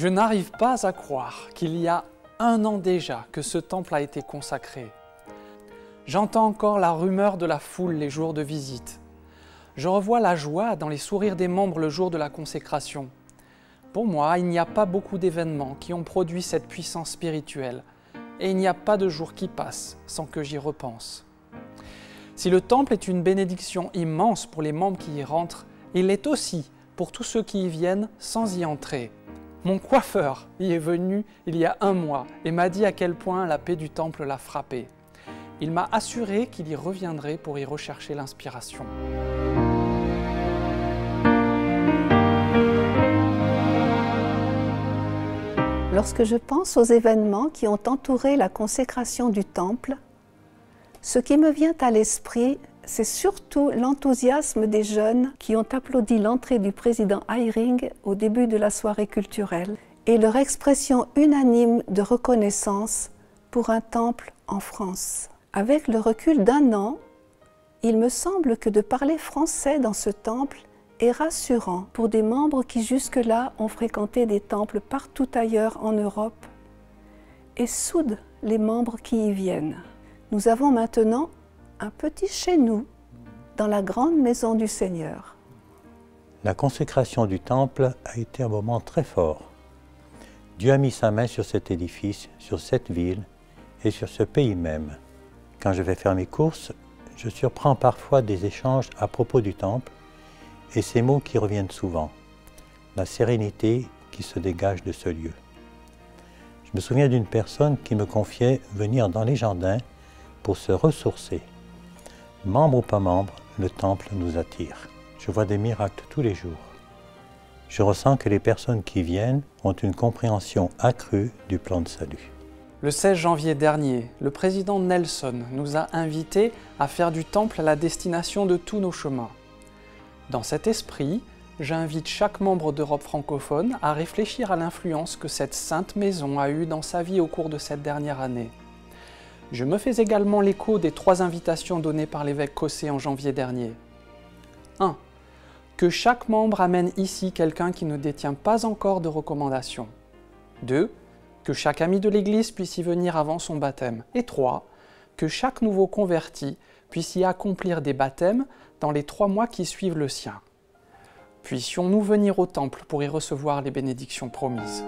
Je n'arrive pas à croire qu'il y a 1 an déjà que ce temple a été consacré. J'entends encore la rumeur de la foule les jours de visite. Je revois la joie dans les sourires des membres le jour de la consécration. Pour moi, il n'y a pas beaucoup d'événements qui ont produit cette puissance spirituelle, et il n'y a pas de jour qui passe sans que j'y repense. Si le temple est une bénédiction immense pour les membres qui y rentrent, il l'est aussi pour tous ceux qui y viennent sans y entrer. Mon coiffeur y est venu il y a 1 mois et m'a dit à quel point la paix du temple l'a frappé. Il m'a assuré qu'il y reviendrait pour y rechercher l'inspiration. Lorsque je pense aux événements qui ont entouré la consécration du temple, ce qui me vient à l'esprit, c'est surtout l'enthousiasme des jeunes qui ont applaudi l'entrée du président Eyring au début de la soirée culturelle et leur expression unanime de reconnaissance pour un temple en France. Avec le recul d'1 an, il me semble que de parler français dans ce temple est rassurant pour des membres qui jusque-là ont fréquenté des temples partout ailleurs en Europe et soude les membres qui y viennent. Nous avons maintenant un petit chez nous, dans la grande maison du Seigneur. La consécration du temple a été un moment très fort. Dieu a mis sa main sur cet édifice, sur cette ville et sur ce pays même. Quand je vais faire mes courses, je surprends parfois des échanges à propos du temple et ces mots qui reviennent souvent, la sérénité qui se dégage de ce lieu. Je me souviens d'une personne qui me confiait venir dans les jardins pour se ressourcer. Membre ou pas membre, le temple nous attire. Je vois des miracles tous les jours. Je ressens que les personnes qui viennent ont une compréhension accrue du plan de salut. Le 16 janvier dernier, le président Nelson nous a invités à faire du temple la destination de tous nos chemins. Dans cet esprit, j'invite chaque membre d'Europe francophone à réfléchir à l'influence que cette sainte maison a eue dans sa vie au cours de cette dernière année. Je me fais également l'écho des 3 invitations données par l'évêque Cossé en janvier dernier. 1. Que chaque membre amène ici quelqu'un qui ne détient pas encore de recommandation. 2. Que chaque ami de l'Église puisse y venir avant son baptême. Et 3. Que chaque nouveau converti puisse y accomplir des baptêmes dans les 3 mois qui suivent le sien. Puissions-nous venir au temple pour y recevoir les bénédictions promises.